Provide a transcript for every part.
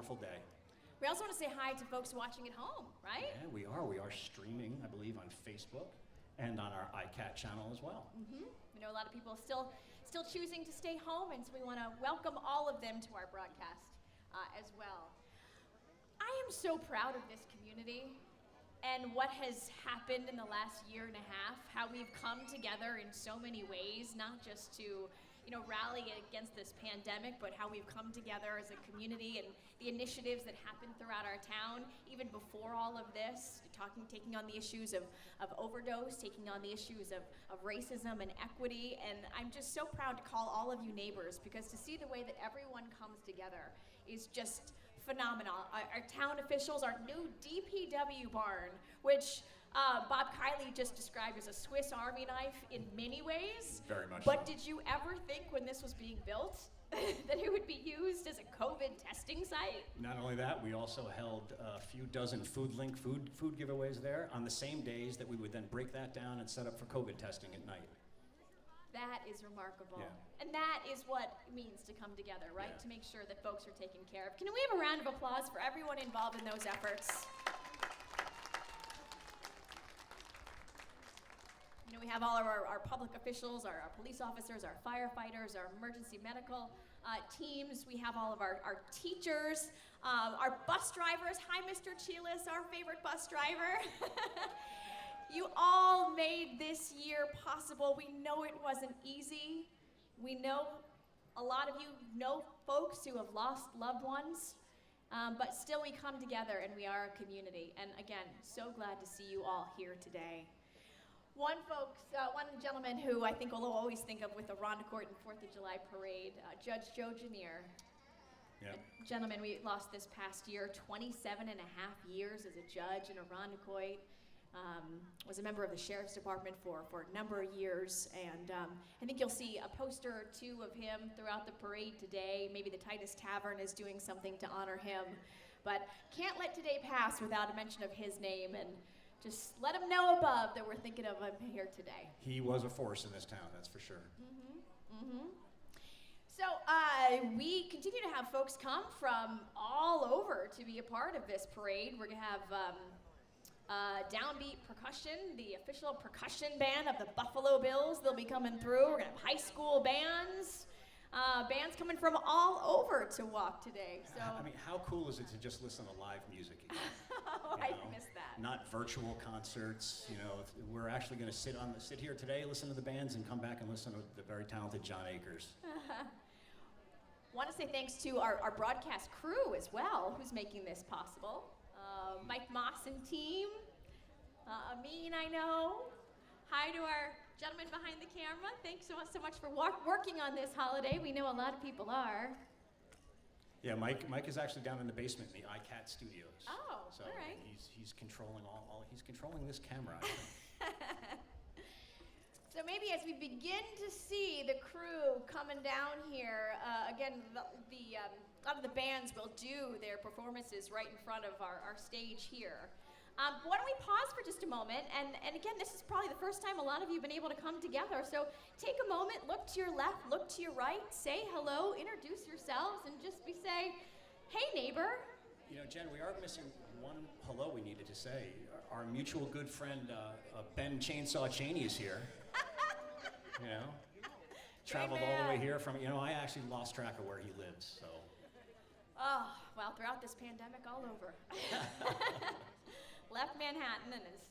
wonderful day. We also want to say hi to folks watching at home, right? Yeah, we are. We are streaming, I believe, on Facebook and on our iCat channel as well. We know a lot of people still choosing to stay home, and so we want to welcome all of them to our broadcast as well. I am so proud of this community and what has happened in the last year and a half, how we've come together in so many ways, not just to rally against this pandemic, but how we've come together as a community and the initiatives that happened throughout our town, even before all of this, taking on the issues of overdose, taking on the issues of racism and equity. And I'm just so proud to call all of you neighbors, because to see the way that everyone comes together is just phenomenal. Our town officials, our new DPW barn, which Bob Kiley just described as a Swiss Army knife in many ways. Very much But so. did you ever think when this was being built that it would be used as a COVID testing site? Not only that, we also held a few dozen FoodLink food giveaways there on the same days that we would then break that down and set up for COVID testing at night. That is remarkable. Yeah. And that is what it means to come together, right? Yeah. To make sure that folks are taken care of. Can we have a round of applause for everyone involved in those efforts? We have all of our public officials, our police officers, our firefighters, our emergency medical teams. We have all of our teachers, our bus drivers. Hi, Mr. Chilis, our favorite bus driver. You all made this year possible. We know it wasn't easy. We know a lot of you know folks who have lost loved ones, but still we come together and we are a community. And again, so glad to see you all here today. One gentleman who I think we'll always think of with the Rondecourt and 4th of July parade, Judge Joe Janier. Yep. A gentleman we lost this past year, 27 and a half years as a judge in Rondecourt. Was a member of the Sheriff's Department for a number of years, and I think you'll see a poster or two of him throughout the parade today. Maybe the Titus Tavern is doing something to honor him, but can't let today pass without a mention of his name, and just let him know above that we're thinking of him here today. He was a force in this town, that's for sure. So we continue to have folks come from all over to be a part of this parade. We're going to have Downbeat Percussion, the official percussion band of the Buffalo Bills. They'll be coming through. We're going to have high school bands. Bands coming from all over to walk today. So I mean, how cool is it to just listen to live music again? I missed that. Not virtual concerts. We're actually going to sit here today, listen to the bands, and come back and listen to the very talented John Akers. Want to say thanks to our broadcast crew as well, who's making this possible. Mike Moss and team. Amin, I know. Hi to our gentleman behind the camera. Thanks so much for working on this holiday. We know a lot of people are. Yeah, Mike is actually down in the basement in the iCat studios. Oh, so all right. He's controlling he's controlling this camera. I think. So maybe as we begin to see the crew coming down here, again, a lot of the bands will do their performances right in front of our stage here. Why don't we pause for just a moment, and again, this is probably the first time a lot of you have been able to come together, so take a moment, look to your left, look to your right, say hello, introduce yourselves, and just say, hey neighbor. Jen, we are missing one hello we needed to say. Our mutual good friend, Ben Chainsaw Cheney is here. Traveled all the way here from, I actually lost track of where he lives, so. Oh, well, throughout this pandemic, all over. Left Manhattan and is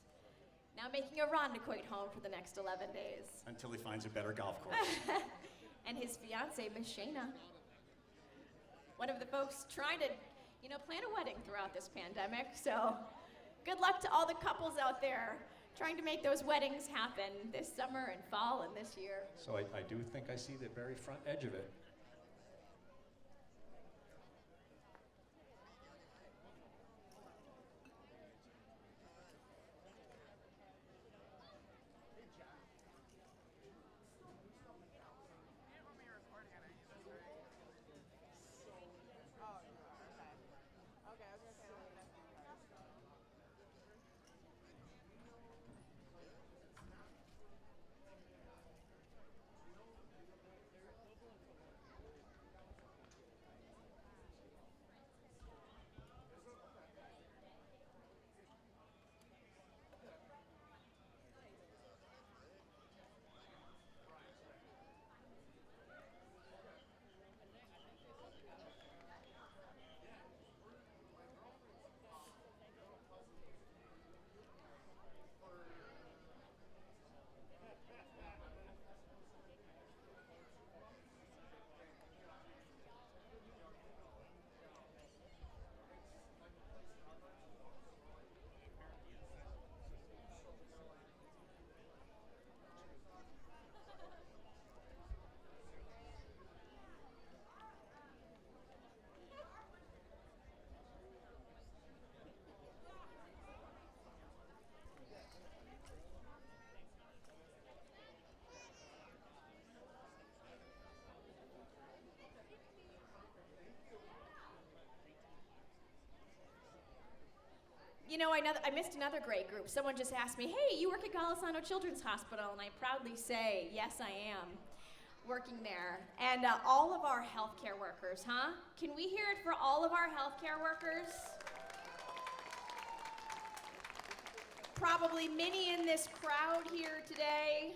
now making a Rondecourt home for the next 11 days. Until he finds a better golf course. And his fiancée, Miss Shayna. One of the folks trying to, plan a wedding throughout this pandemic. So good luck to all the couples out there trying to make those weddings happen this summer and fall and this year. So I do think I see the very front edge of it. You know, I missed another great group. Someone just asked me, hey, you work at Golisano Children's Hospital? And I proudly say, yes, I am working there. And all of our healthcare workers, huh? Can we hear it for all of our healthcare workers? Probably many in this crowd here today.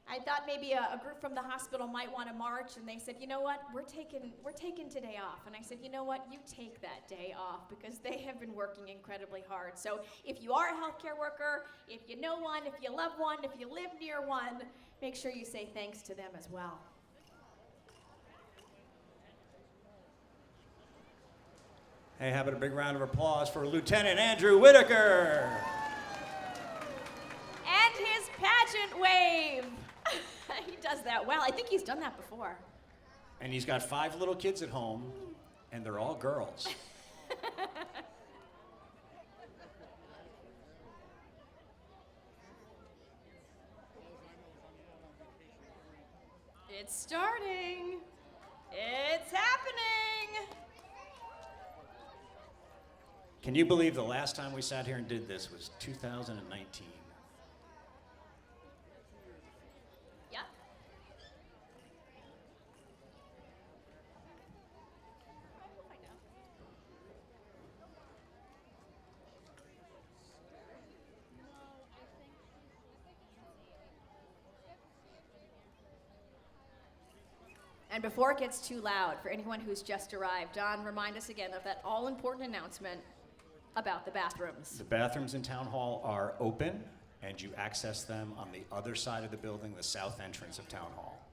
I thought maybe a group from the hospital might want to march, and they said, you know what, we're taking today off. And I said, you know what, you take that day off, because they have been working incredibly hard. So if you are a healthcare worker, if you know one, if you love one, if you live near one, make sure you say thanks to them as well. Hey, how about a big round of applause for Lieutenant Andrew Whitaker? And his pageant wave. He does that well. I think he's done that before. And he's got 5 little kids at home, and they're all girls. It's starting. It's happening. Can you believe the last time we sat here and did this was 2019? Yep. And before it gets too loud, for anyone who's just arrived, Don, remind us again of that all-important announcement about the bathrooms. The bathrooms in Town Hall are open, and you access them on the other side of the building, the south entrance of Town Hall.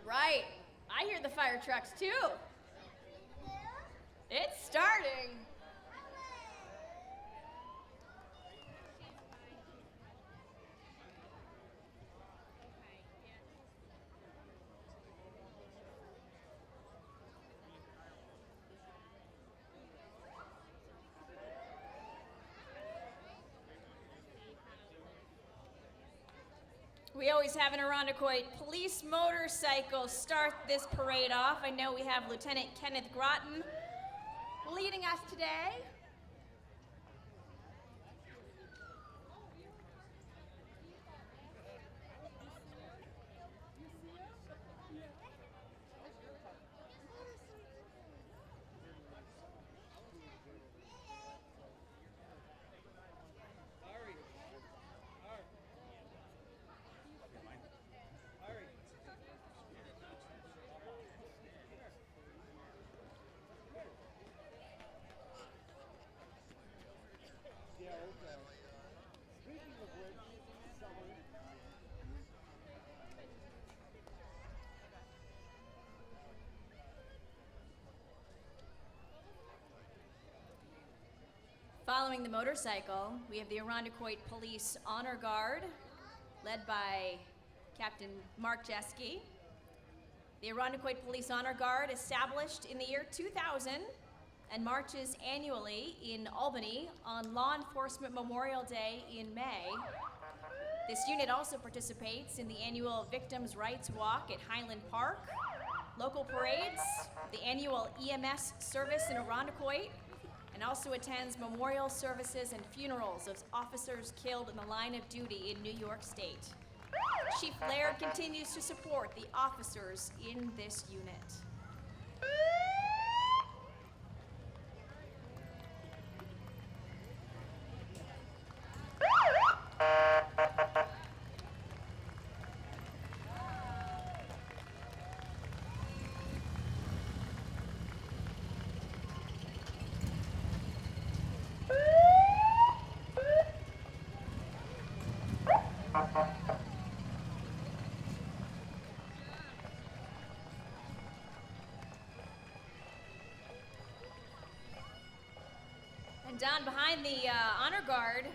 Right. I hear the fire trucks too. It's starting. We always have an Irondequoit police motorcycle start this parade off. I know we have Lieutenant Kenneth Groton leading us today. Following the motorcycle, we have the Irondequoit Police Honor Guard, led by Captain Mark Jeske. The Irondequoit Police Honor Guard, established in the year 2000 and marches annually in Albany on Law Enforcement Memorial Day in May. This unit also participates in the annual Victims' Rights Walk at Highland Park, local parades, the annual EMS service in Irondequoit, and also attends memorial services and funerals of officers killed in the line of duty in New York State. Chief Laird continues to support the officers in this unit. And down behind the honor guard,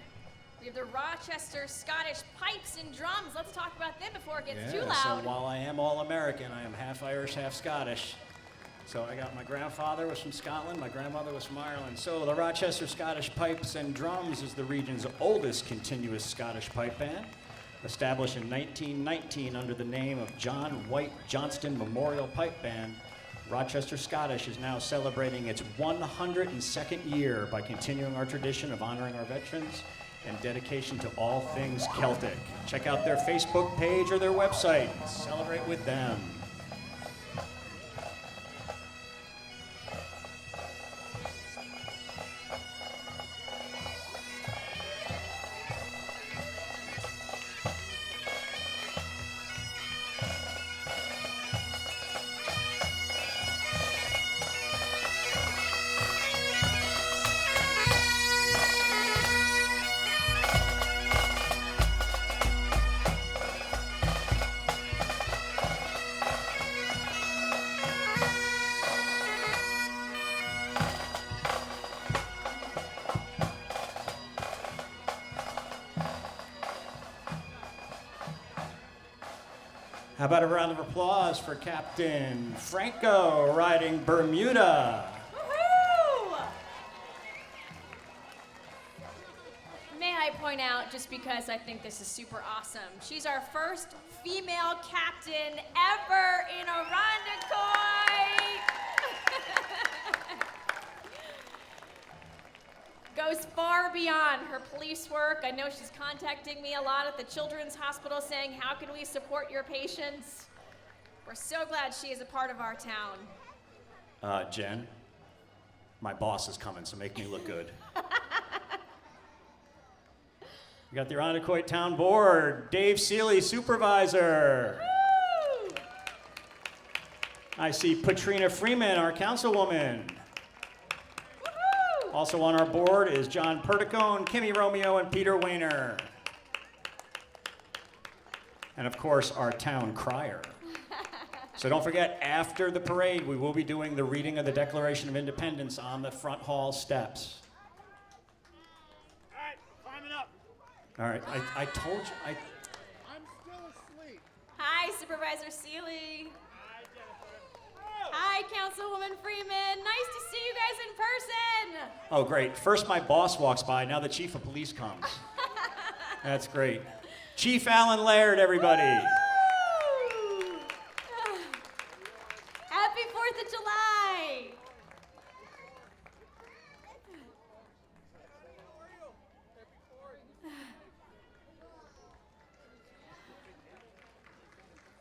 we have the Rochester Scottish Pipes and Drums. Let's talk about them before it gets too loud. So while I am all-American, I am half Irish, half Scottish. So I got my grandfather was from Scotland, my grandmother was from Ireland. So the Rochester Scottish Pipes and Drums is the region's oldest continuous Scottish pipe band. Established in 1919 under the name of John White Johnston Memorial Pipe Band, Rochester Scottish is now celebrating its 102nd year by continuing our tradition of honoring our veterans and dedication to all things Celtic. Check out their Facebook page or their website. Celebrate with them. How about a round of applause for Captain Franco riding Bermuda? Woohoo! May I point out, just because I think this is super awesome, she's our first female captain ever in Irondequoit! Goes far beyond her police work. I know she's contacting me a lot at the Children's Hospital saying, how can we support your patients? We're so glad she is a part of our town. Jen, my boss is coming, so make me look good. We got the Irondequoit Town Board, Dave Seeley, supervisor. Woo! I see Patrina Freeman, our councilwoman. Woohoo! Also on our board is John Perticone, Kimmy Romeo, and Peter Wayner. And of course, our town crier. So don't forget, after the parade, we will be doing the reading of the Declaration of Independence on the front hall steps. All right, climbing up. All right, I told you, I'm still asleep. Hi, Supervisor Seeley. Hi, Jennifer. Hi, Councilwoman Freeman. Nice to see you guys in person. Oh, great. First my boss walks by, now the chief of police comes. That's great. Chief Alan Laird, everybody. Woo! Happy 4th of July.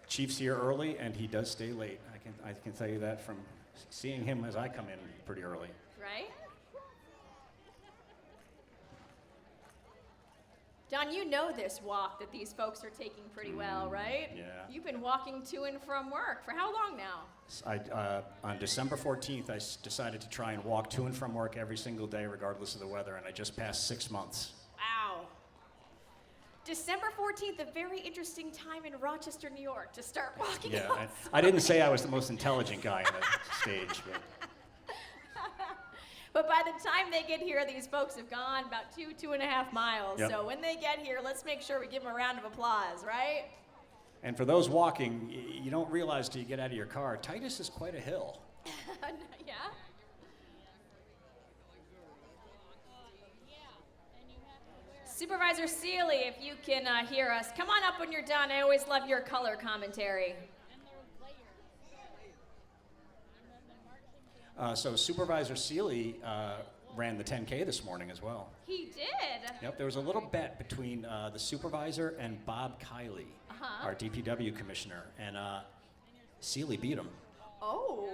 Chief's here early, and he does stay late. I can tell you that from seeing him as I come in pretty early. Right? John, you know this walk that these folks are taking pretty well, right? yeah. You've been walking to and from work for how long now? On December 14th, I decided to try and walk to and from work every single day, regardless of the weather, and I just passed 6 months. Wow. December 14th, a very interesting time in Rochester, New York to start walking Yeah, outside. I didn't say I was the most intelligent guy on the stage, but But by the time they get here, these folks have gone about 2.5 miles. Yep. So when they get here, let's make sure we give them a round of applause, right? and for those walking, you don't realize till you get out of your car, Titus is quite a hill. Yeah? Supervisor Seeley, if you can hear us, come on up when you're done. I always love your color commentary. So Supervisor Seeley ran the 10K this morning as well. He did. Yep, there was a little bet between the supervisor and Bob Kiley, our DPW commissioner, and Seeley beat him. Oh.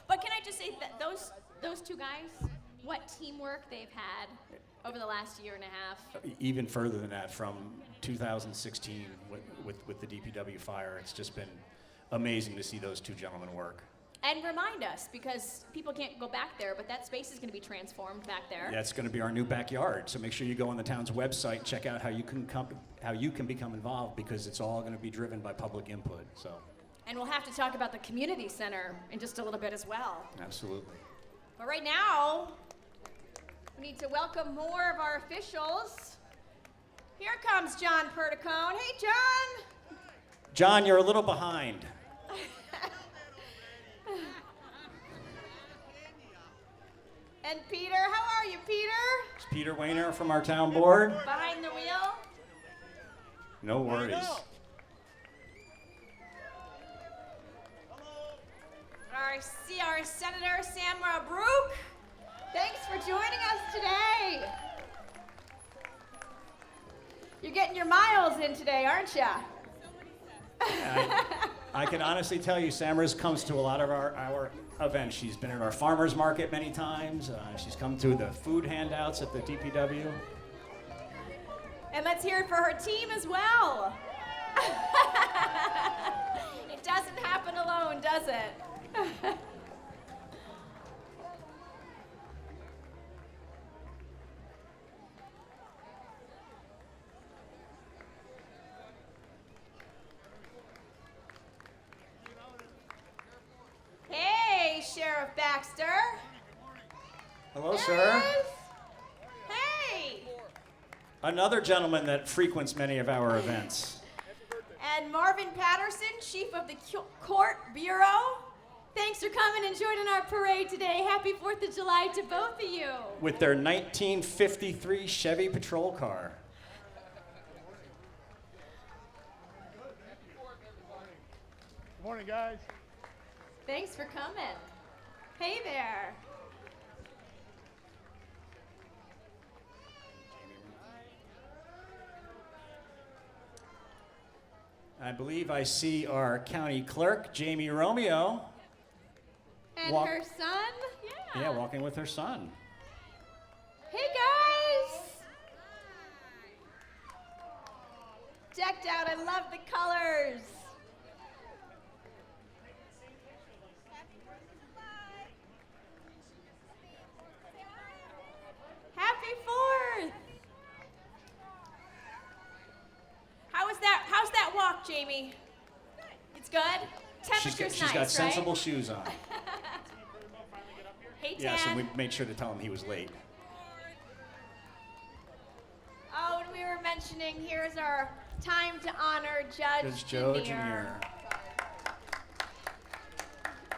But can I just say that those two guys, what teamwork they've had over the last year and a half. Even further than that, from 2016 with the DPW fire, it's just been amazing to see those two gentlemen work. And remind us, because people can't go back there, but that space is going to be transformed back there. That's going to be our new backyard. So make sure you go on the town's website, check out how you can become involved, because it's all going to be driven by public input. So. And we'll have to talk about the community center in just a little bit as well. Absolutely. But right now, we need to welcome more of our officials. Here comes John Perticone. Hey, John. John, you're a little behind. And Peter, how are you, Peter? It's Peter Wayner from our town board. Behind the wheel? No worries. Our Senator Samra Brook, thanks for joining us today. You're getting your miles in today, aren't you? I can honestly tell you, Samara's comes to a lot of our events. She's been at our farmers market many times. She's come to the food handouts at the DPW. And let's hear it for her team as well. It doesn't happen alone, does it? Hey, Sheriff Baxter. Hello, There sir. he is. Hey. Another gentleman that frequents many of our events. And Marvin Patterson, Chief of the Court Bureau. Thanks for coming and joining our parade today. Happy 4th of July to both of you. With their 1953 Chevy patrol car. Good morning, guys. Thanks for coming. Hey there. I believe I see our county clerk, Jamie Romeo. And Walk- her son? Yeah, walking with her son. Hey guys! Decked out, I love the colors. Happy 4th! How's that walk, Jamie? It's good? Temperature's She's nice, got right? sensible shoes on. Hey, Tan. Yes, and we made sure to tell him he was late. Oh, and we were mentioning, here's our time to honor Judge Judge Joe Janier. Jr.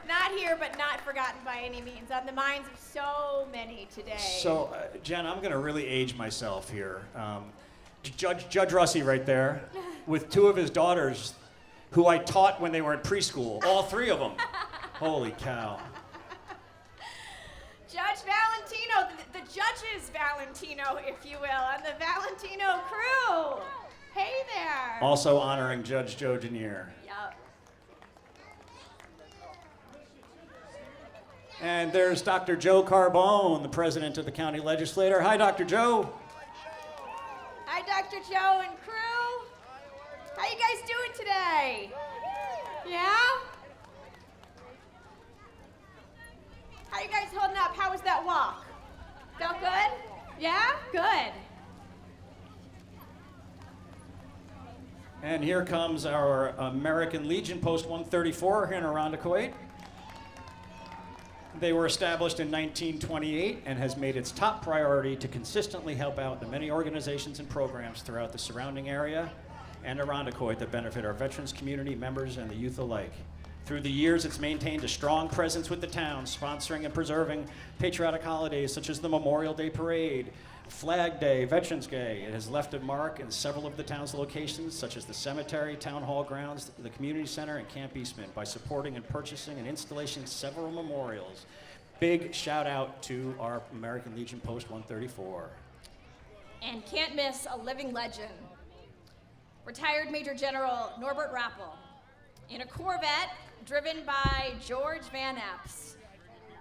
Not here, but not forgotten by any means. On the minds of so many today. So, Jen, I'm going to really age myself here. Judge Russi right there, with two of his daughters, who I taught when they were in preschool, all three of them. Holy cow. Judge Valentino, the judge's Valentino, if you will, and the Valentino crew. Hey there. Also honoring Judge Joe Janier. Yup. And there's Dr. Joe Carbone, the president of the county legislature. Hi, Dr. Joe. Hi, Dr. Joe and crew. How you guys doing today? Yeah? How you guys holding up? How was that walk? Felt good? Yeah? Good. And here comes our American Legion Post 134 here in Irondequoit. They were established in 1928 and has made its top priority to consistently help out the many organizations and programs throughout the surrounding area and Irondequoit that benefit our veterans community, members, and the youth alike. Through the years, it's maintained a strong presence with the town, sponsoring and preserving patriotic holidays such as the Memorial Day Parade, Flag Day, Veterans Day. It has left a mark in several of the town's locations, such as the cemetery, town hall grounds, the community center, and Camp Eastman, by supporting and purchasing and installation of several memorials. Big shout out to our American Legion Post 134. And can't miss a living legend. Retired Major General Norbert Rappel in a Corvette driven by George Van Epps.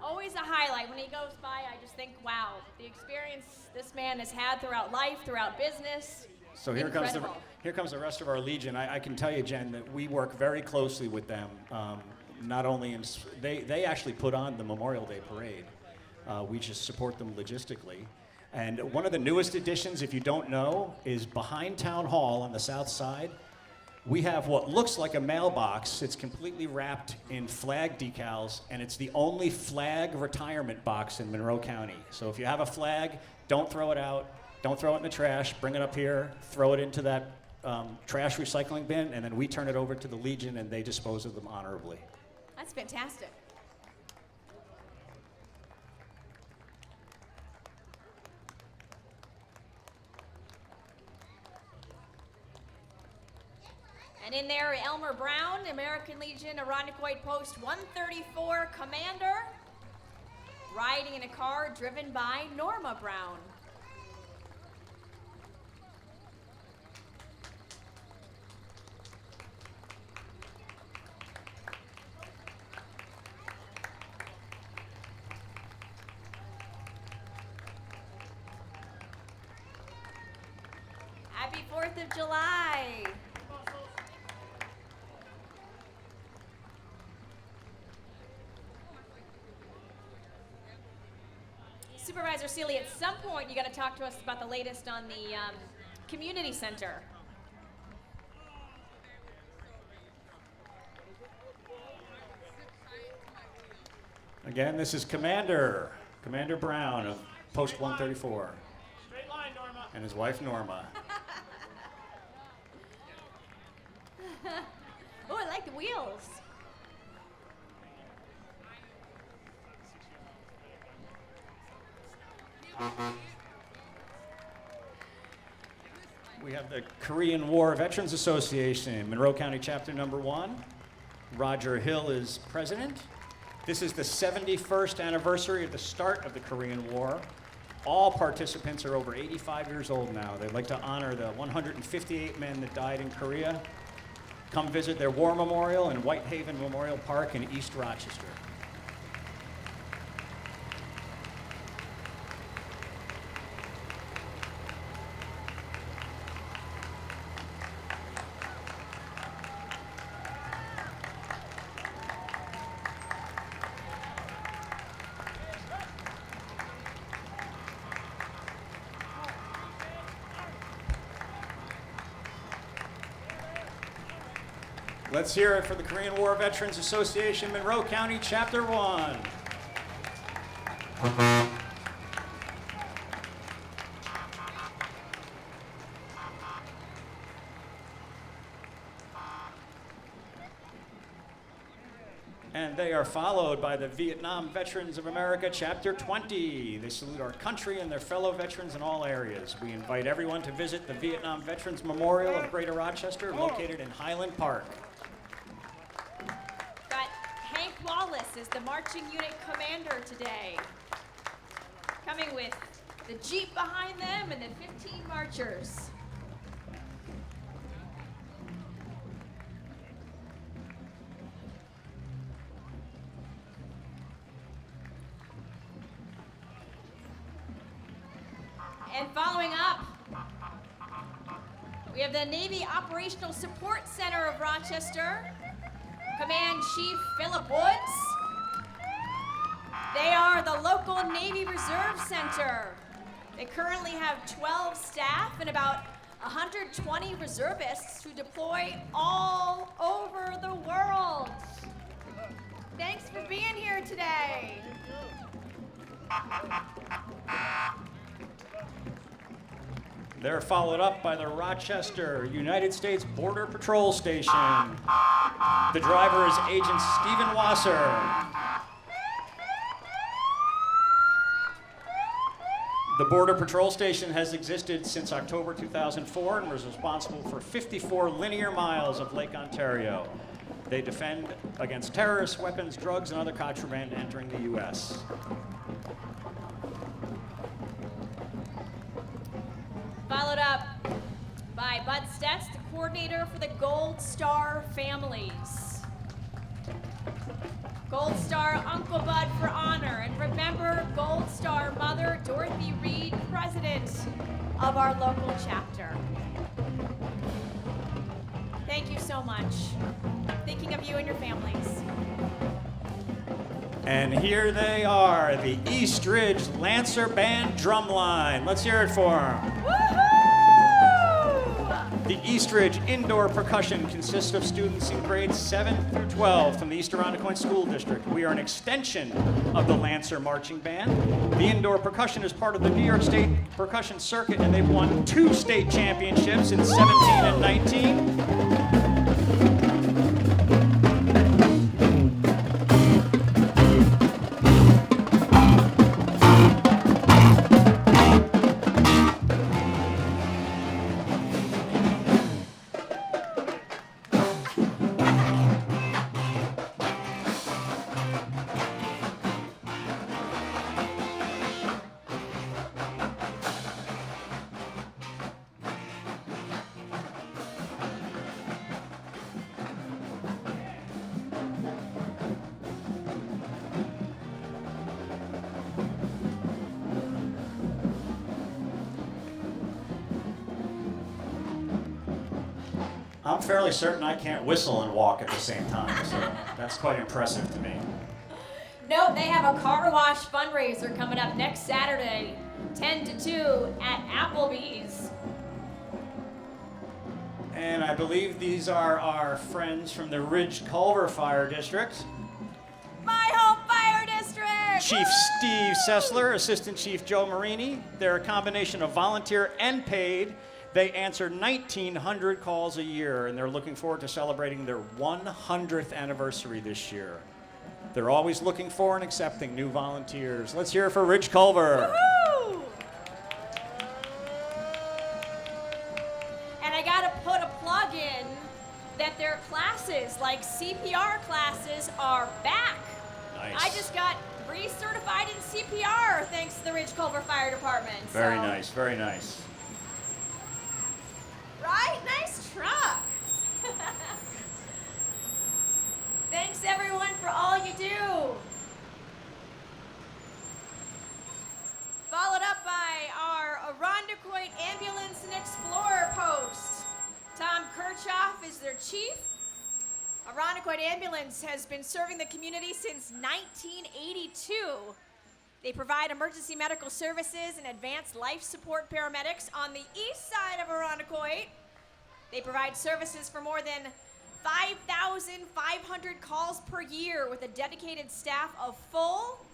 Always a highlight. When he goes by, I just think, wow, the experience this man has had throughout life, throughout business. So here comes the rest of our Legion. I can tell you, Jen, that we work very closely with them. Not only they actually put on the Memorial Day Parade. We just support them logistically. And one of the newest additions, if you don't know, is behind Town Hall on the south side. We have what looks like a mailbox. It's completely wrapped in flag decals, and it's the only flag retirement box in Monroe County. So if you have a flag, don't throw it out. Don't throw it in the trash. Bring it up here, throw it into that trash recycling bin, and then we turn it over to the Legion, and they dispose of them honorably. That's fantastic. And in there, Elmer Brown, American Legion, Irondequoit Post 134 Commander, riding in a car driven by Norma Brown. Happy 4th of July. Supervisor Seeley, at some point you got to talk to us about the latest on the community center. Again, this is Commander Brown of Post 134. Straight line, Norma. And his wife, Norma. Oh, I like the wheels. We have the Korean War Veterans Association, Monroe County Chapter number 1. Roger Hill is president. This is the 71st anniversary of the start of the Korean War. All participants are over 85 years old now. They'd like to honor the 158 men that died in Korea. Come visit their war memorial in Whitehaven Memorial Park in East Rochester. Let's hear it for the Korean War Veterans Association, Monroe County, Chapter 1. And they are followed by the Vietnam Veterans of America, Chapter 20. They salute our country and their fellow veterans in all areas. We invite everyone to visit the Vietnam Veterans Memorial of Greater Rochester, located in Highland Park. Hank Wallace is the marching unit commander today. Coming with the Jeep behind them and the 15 marchers. And following up, we have the Navy Operational Support Center of Rochester. Command Chief Philip Woods. They are the local Navy Reserve Center. They currently have 12 staff and about 120 reservists who deploy all over the world. Thanks for being here today. They're followed up by the Rochester United States Border Patrol Station. The driver is Agent Stephen Wasser. The Border Patrol Station has existed since October 2004 and was responsible for 54 linear miles of Lake Ontario. They defend against terrorists, weapons, drugs, and other contraband entering the U.S. Followed up by Bud Stetz, the coordinator for the Gold Star families. Gold Star Uncle Bud for honor, and remember Gold Star Mother Dorothy Reed, president of our local chapter. Thank you so much. Thinking of you and your families. And here they are, the East Ridge Lancer Band Drumline. Let's hear it for them. Woohoo! The East Ridge Indoor Percussion consists of students in grades 7 through 12 from the East Irondequoit School District. We are an extension of the Lancer Marching Band. The indoor percussion is part of the New York State Percussion Circuit, and they've won 2 state championships in 17 and 19. I'm fairly certain I can't whistle and walk at the same time, so that's quite impressive to me. No, they have a car wash fundraiser coming up next Saturday, 10 to 2 at Applebee's. And I believe these are our friends from the Ridge Culver Fire District. My home fire district! Chief Woo! Steve Sessler, Assistant Chief Joe Marini. They're a combination of volunteer and paid. They answer 1,900 calls a year, and they're looking forward to celebrating their 100th anniversary this year. They're always looking for and accepting new volunteers. Let's hear it for Ridge Culver. Woohoo! And I gotta put a plug in that their classes, like CPR classes, are back. Nice. I just got recertified in CPR thanks to the Ridge Culver Fire Department. Very so- nice, very nice. Right? Nice truck. Thanks everyone for all you do. Followed up by our Irondequoit Ambulance and Explorer post. Tom Kirchhoff is their chief. Irondequoit Ambulance has been serving the community since 1982. They provide emergency medical services and advanced life support paramedics on the east side of Irondequoit. They provide services for more than 5,500 calls per year with a dedicated staff of full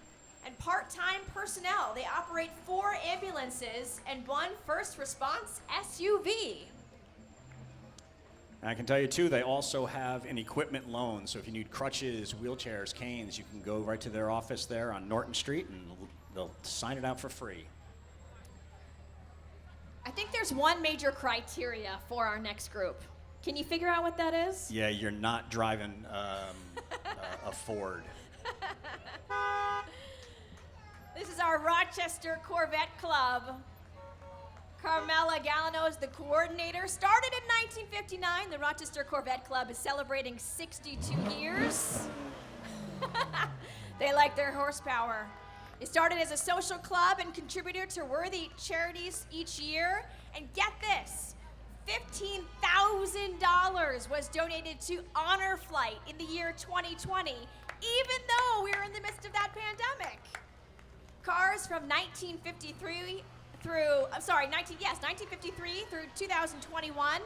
and part-time personnel. They operate 4 ambulances and 1 first response SUV. I can tell you too, they also have an equipment loan. So if you need crutches, wheelchairs, canes, you can go right to their office there on Norton Street and they'll sign it out for free. I think there's one major criteria for our next group. Can you figure out what that is? Yeah, you're not driving a Ford. This is our Rochester Corvette Club. Carmela Galliano is the coordinator. Started in 1959, the Rochester Corvette Club is celebrating 62 years. They like their horsepower. It started as a social club and contributed to worthy charities each year. And get this, $15,000 was donated to Honor Flight in the year 2020, even though we were in the midst of that pandemic. Cars from 1953 through 2021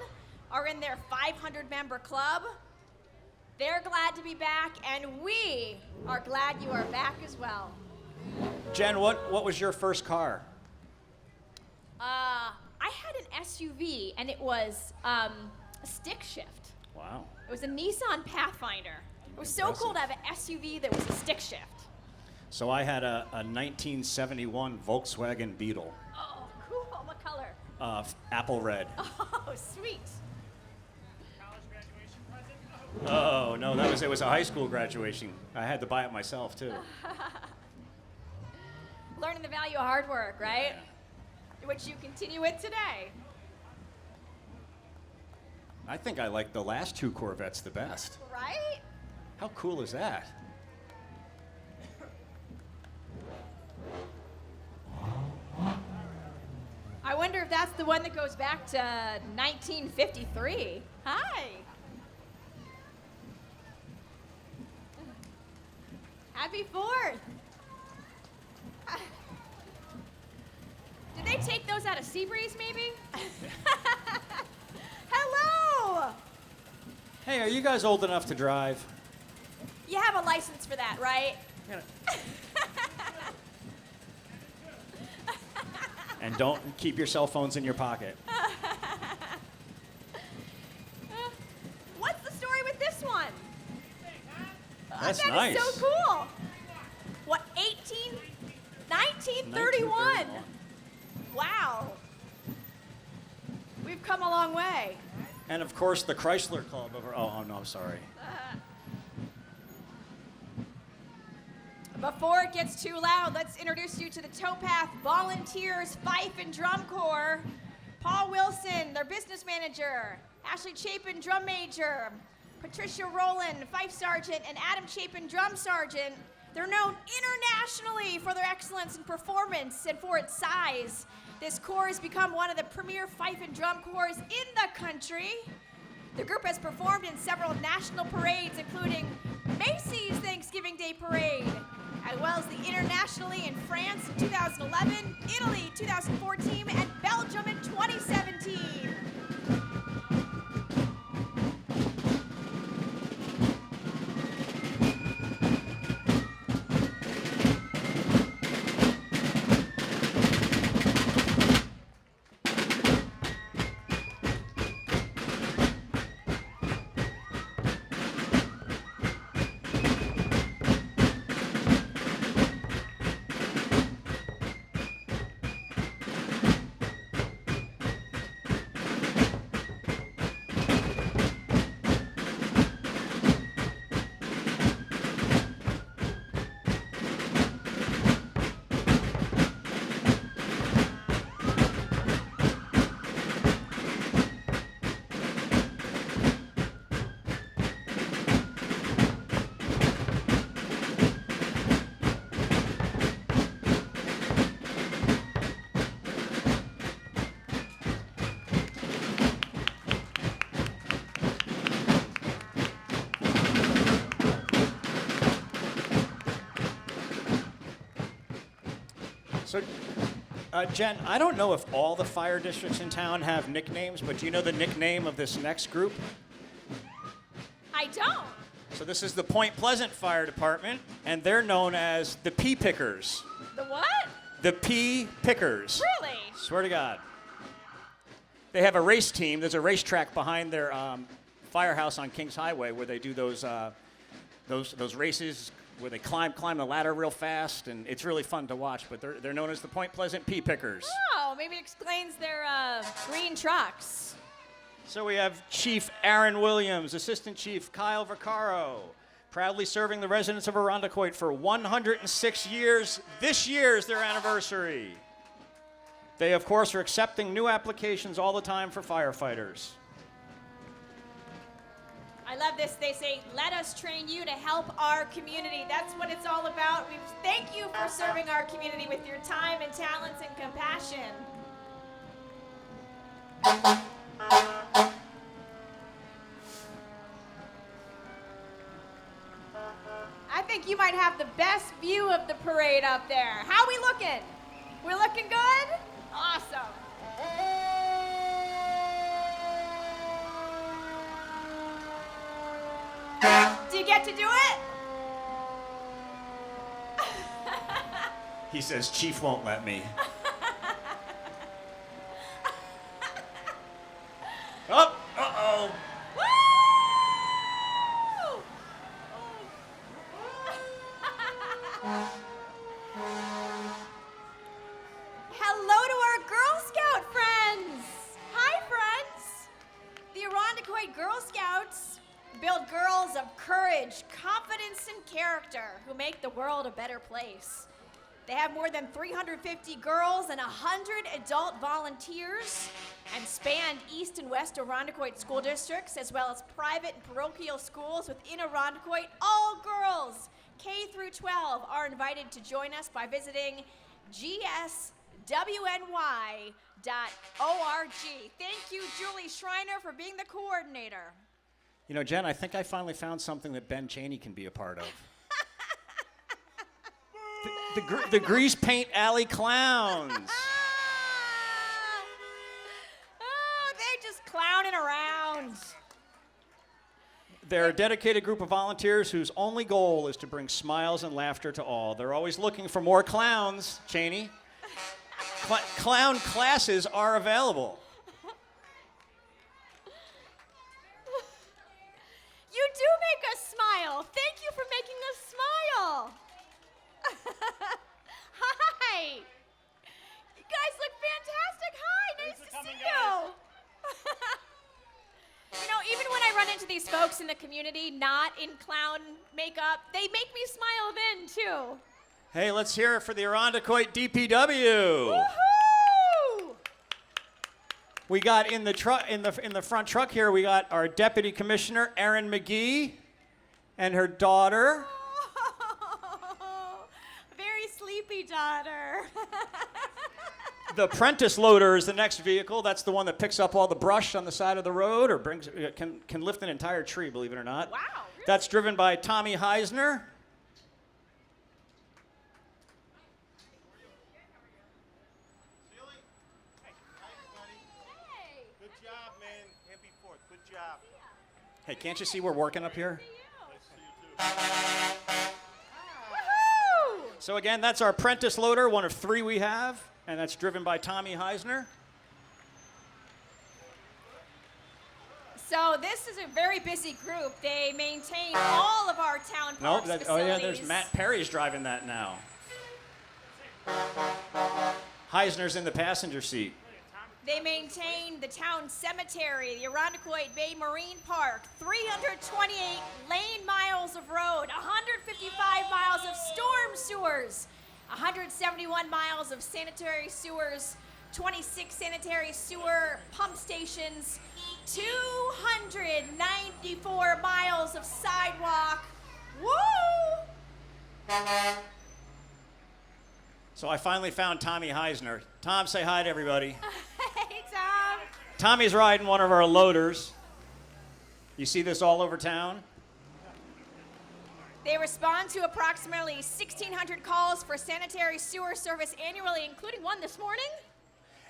are in their 500-member club. They're glad to be back, and we are glad you are back as well. Jen, what was your first car? I had an SUV, and it was a stick shift. Wow. It was a Nissan Pathfinder. It was so cool to have an SUV that was a stick shift. So I had a 1971 Volkswagen Beetle, Oh, cool. What color? apple red. Oh, sweet. Oh no, it was a high school graduation. I had to buy it myself too. Learning the value of hard work, right? Which you continue with today. I think I like the last 2 Corvettes the best. Right? How cool is that? I wonder if that's the one that goes back to 1953. Hi. Happy 4th. Did they take those out of Seabreeze, maybe? Hello. Hey, are you guys old enough to drive? You have a license for that, right? And don't keep your cell phones in your pocket. What's the story with this one? That's That nice. is so cool. What, 1931? Wow. We've come a long way. And of course, the Chrysler Club over. Oh no, I'm sorry. Before it gets too loud, let's introduce you to the Towpath Volunteers Fife and Drum Corps. Paul Wilson, their business manager. Ashley Chapin, drum major. Patricia Rowland, fife sergeant, and Adam Chapin, drum sergeant. They're known internationally for their excellence in performance and for its size. This corps has become one of the premier fife and drum corps in the country. The group has performed in several national parades, including Macy's Thanksgiving Day Parade, as well as the internationally in France in 2011, Italy 2014, and Belgium in 2017. So, Jen, I don't know if all the fire districts in town have nicknames, but do you know the nickname of this next group? I don't. So this is the Point Pleasant Fire Department, and they're known as the Pea Pickers. The what? The Pea Pickers. Really? Swear to God. They have a race team. There's a racetrack behind their firehouse on Kings Highway where they do those races where they climb the ladder real fast, and it's really fun to watch. But they're known as the Point Pleasant Pea Pickers. Oh, maybe it explains their green trucks. So we have Chief Aaron Williams, Assistant Chief Kyle Vaccaro, proudly serving the residents of Irondequoit for 106 years. This year is their anniversary. They, of course, are accepting new applications all the time for firefighters. I love this. They say, let us train you to help our community. That's what it's all about. We thank you for serving our community with your time and talents and compassion. I think you might have the best view of the parade up there. How we looking? We're looking good? Awesome. Do you get to do it? He says, Chief won't let me. Oh, uh-oh. Woo! Hello to our Girl Scout friends. Hi, friends. The Irondequoit Girl Scouts build girls of courage, confidence, and character who make the world a better place. They have more than 350 girls and 100 adult volunteers and span East and West Irondequoit school districts, as well as private and parochial schools within Irondequoit. All girls, K through 12, are invited to join us by visiting gswny.org. Thank you, Julie Schreiner, for being the coordinator. You know, Jen, I think I finally found something that Ben Chaney can be a part of. The Grease Paint Alley Clowns. Oh, they just clowning around. They're a dedicated group of volunteers whose only goal is to bring smiles and laughter to all. They're always looking for more clowns, Chaney. Clown classes are available. You do make us smile. Thank you for making us smile. Hi. You guys look fantastic. Hi, nice to see you. You know, even when I run into these folks in the community not in clown makeup, they make me smile then, too. Hey, let's hear it for the Irondequoit DPW. Woohoo! We got in the front truck here, we got our Deputy Commissioner, Erin McGee, and her daughter. Oh, very sleepy daughter. The Prentice loader is the next vehicle. That's the one that picks up all the brush on the side of the road or can lift an entire tree, believe it or not. Wow, really? That's driven by Tommy Heisner. Hey, Good job, man. Happy 4th. Good job. Hey, can't you see we're working up here? woohoo! So again, that's our Prentice loader, one of 3 we have, and that's driven by Tommy Heisner. So this is a very busy group. They maintain all of our town Nope. parks Oh yeah, facilities. there's Matt Perry's driving that now. Heisner's in the passenger seat. They maintain the town cemetery, the Irondequoit Bay Marine Park, 328 lane miles of road, 155 miles of storm sewers, 171 miles of sanitary sewers, 26 sanitary sewer pump stations, 294 miles of sidewalk. Woo! So I finally found Tommy Heisner. Tom, say hi to everybody. Hey, Tom. Tommy's riding one of our loaders. You see this all over town? They respond to approximately 1,600 calls for sanitary sewer service annually, including one this morning.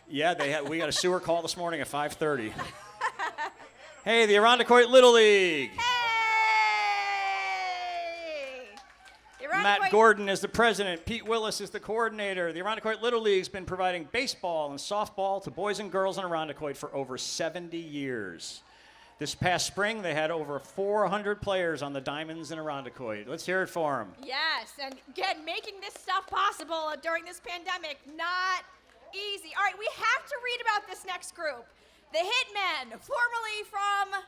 Yeah, we got a sewer call this morning at 5:30. Hey, the Irondequoit Little League. Hey! The Matt Irondequoit- Gordon is the president. Pete Willis is the coordinator. The Irondequoit Little League's been providing baseball and softball to boys and girls in Irondequoit for over 70 years. This past spring, they had over 400 players on the diamonds in Irondequoit. Let's hear it for them. Yes, and again, making this stuff possible during this pandemic, not easy. All right, we have to read about this next group. The Hitmen, formerly from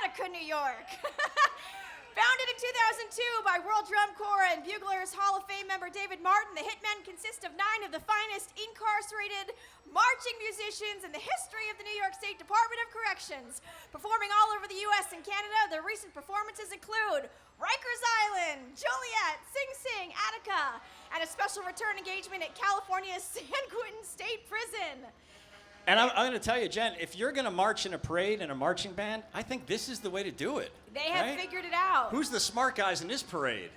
Attica, New York. Founded in 2002 by World Drum Corps and Buglers Hall of Fame member David Martin, the Hitmen consist of 9 of the finest incarcerated marching musicians in the history of the New York State Department of Corrections. Performing all over the U.S. and Canada, their recent performances include Rikers Island, Joliet, Sing Sing, Attica, and a special return engagement at California's San Quentin State Prison. And I'm going to tell you, Jen, if you're going to march in a parade in a marching band, I think this is the way to do it. They have right? figured it out. Who's the smart guys in this parade?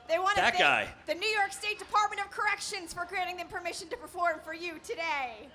They want to That thank guy. the New York State Department of Corrections for granting them permission to perform for you today.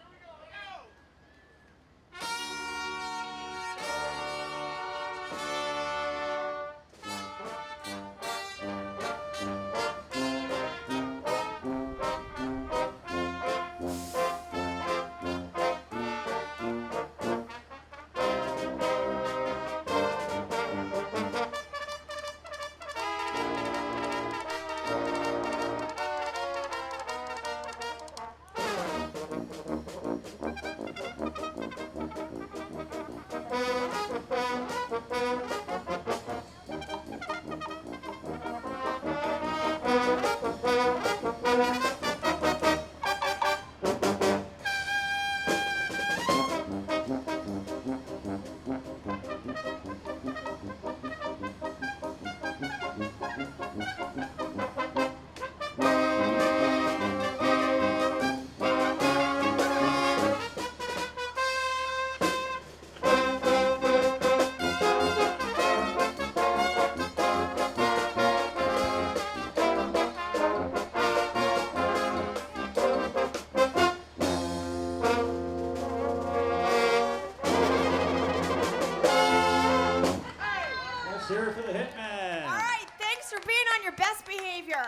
Let's hear it for the Hitmen. All right, thanks for being on your best behavior.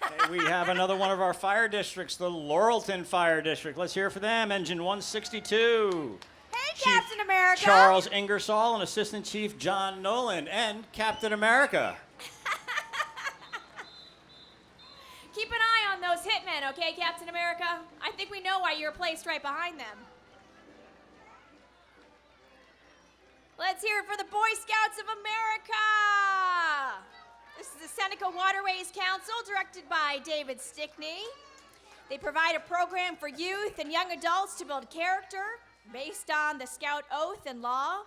Hey, we have another one of our fire districts, the Laurelton Fire District. Let's hear it for them. Engine 162. Hey, Chief Captain America. Charles Ingersoll and Assistant Chief John Nolan and Captain America. Keep an eye on those hitmen, okay, Captain America? I think we know why you're placed right behind them. Let's hear it for the Boy Scouts of America. This is the Seneca Waterways Council, directed by David Stickney. They provide a program for youth and young adults to build character based on the Scout Oath and Law.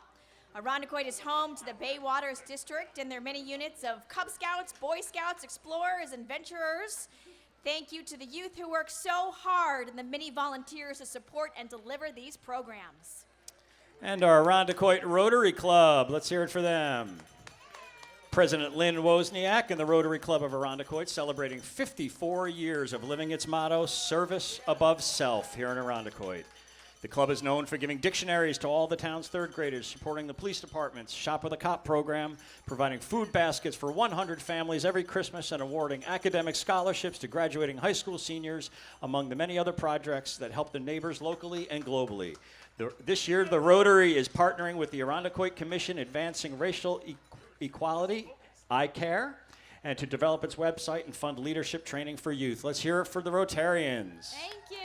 Irondequoit is home to the Bay Waters District and their many units of Cub Scouts, Boy Scouts, Explorers, and Venturers. Thank you to the youth who work so hard and the many volunteers to support and deliver these programs. And our Irondequoit Rotary Club. Let's hear it for them. President Lynn Wozniak and the Rotary Club of Irondequoit celebrating 54 years of living its motto, service above self, here in Irondequoit. The club is known for giving dictionaries to all the town's third graders, supporting the police department's Shop with a Cop program, providing food baskets for 100 families every Christmas, and awarding academic scholarships to graduating high school seniors, among the many other projects that help the neighbors locally and globally. This year, the Rotary is partnering with the Irondequoit Commission Advancing Racial Equality, ICARE, and to develop its website and fund leadership training for youth. Let's hear it for the Rotarians. Thank you.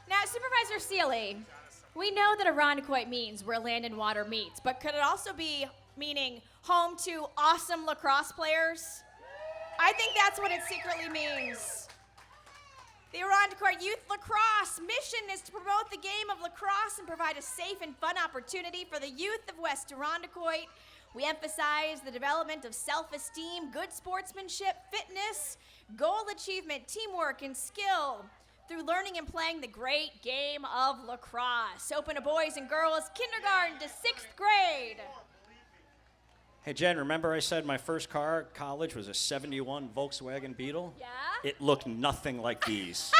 Now, Supervisor Seeley, we know that Irondequoit means where land and water meets, but could it also be meaning home to awesome lacrosse players? I think that's what it secretly means. The Irondequoit Youth Lacrosse mission is to promote the game of lacrosse and provide a safe and fun opportunity for the youth of West Irondequoit. We emphasize the development of self-esteem, good sportsmanship, fitness, goal achievement, teamwork, and skill through learning and playing the great game of lacrosse. Open to boys and girls, kindergarten to 6th grade. Hey, Jen, remember I said my first car at college was a 71 Volkswagen Beetle? Yeah? It looked nothing like these.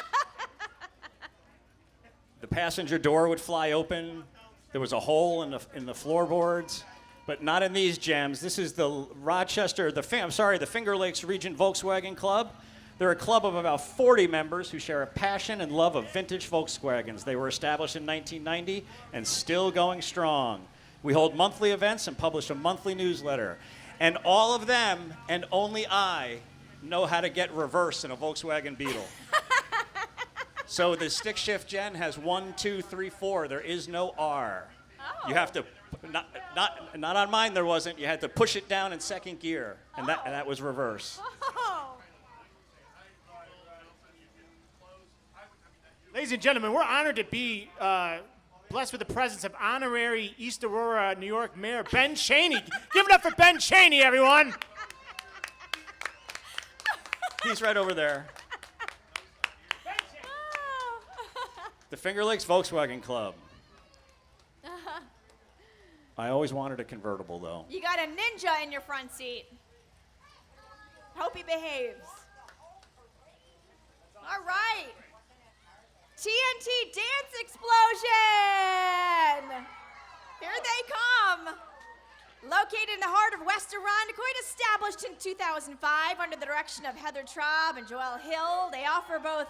The passenger door would fly open. There was a hole in the floorboards, but not in these gems. This is the the Finger Lakes Region Volkswagen Club. They're a club of about 40 members who share a passion and love of vintage Volkswagens. They were established in 1990 and still going strong. We hold monthly events and publish a monthly newsletter. And all of them, and only I, know how to get reverse in a Volkswagen Beetle. So the stick shift, Jen, has 1, 2, 3, 4. There is no R. Oh. You have to, not on mine there wasn't. You had to push it down in second gear, and that was reverse. Oh. Ladies and gentlemen, we're honored to be blessed with the presence of honorary East Aurora, New York Mayor Ben Cheney. Give it up for Ben Cheney, everyone. He's right over there. The Finger Lakes Volkswagen Club. I always wanted a convertible, though. You got a ninja in your front seat. Hope he behaves. All right. TNT Dance Explosion! Here they come. Located in the heart of West Irondequoit, established in 2005 under the direction of Heather Traub and Joelle Hill, they offer both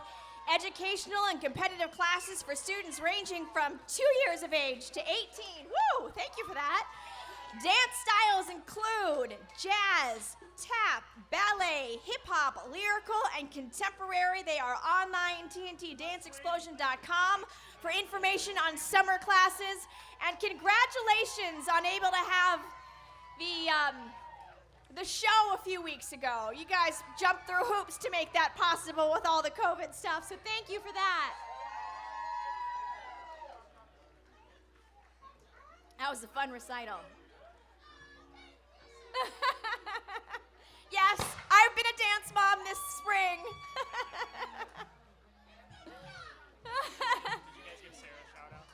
educational and competitive classes for students ranging from 2 years of age to 18. Woo! Thank you for that. Dance styles include jazz, tap, ballet, hip-hop, lyrical, and contemporary. They are online, tntdanceexplosion.com, for information on summer classes. And congratulations on able to have the show a few weeks ago. You guys jumped through hoops to make that possible with all the COVID stuff, so thank you for that. That was a fun recital. Yes, I've been a dance mom this spring. Did you guys give Sarah a shout out?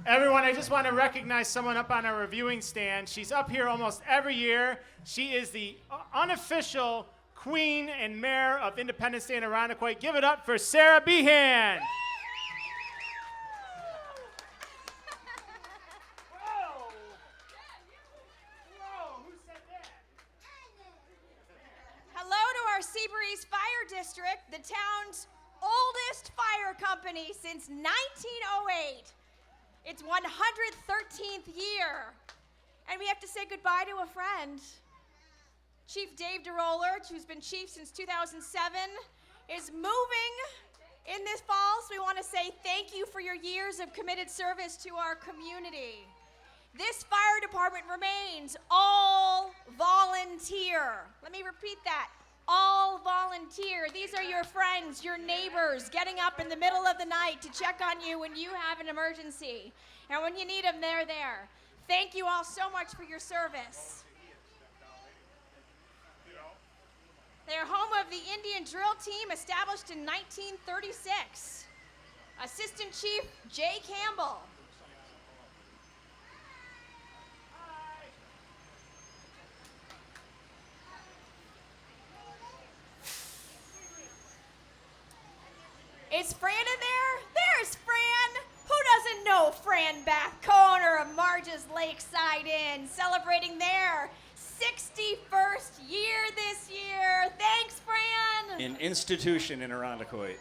Everyone, I just want to recognize someone up on our reviewing stand. She's up here almost every year. She is the unofficial Queen and Mayor of Independence Day in Irondequoit. Give it up for Sarah Behan. Hello to our Seabreeze Fire District, the town's oldest fire company since 1908. It's 113th year. And we have to say goodbye to a friend. Chief Dave DeRoller, who's been chief since 2007, is moving in this fall, so we want to say thank you for your years of committed service to our community. This fire department remains all volunteer. Let me repeat that. all volunteer. These are your friends, your neighbors, getting up in the middle of the night to check on you when you have an emergency. And when you need them, they're there. Thank you all so much for your service. They are home of the Indian Drill Team, established in 1936. Assistant Chief Jay Campbell. Is Fran in there? There's Fran. Who doesn't know Fran Bath, co-owner of Marge's Lakeside Inn, celebrating their 61st year this year. Thanks, Fran. An institution in Irondequoit.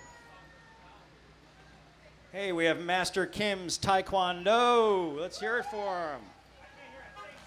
Hey, we have Master Kim's Taekwondo. Let's hear it for him.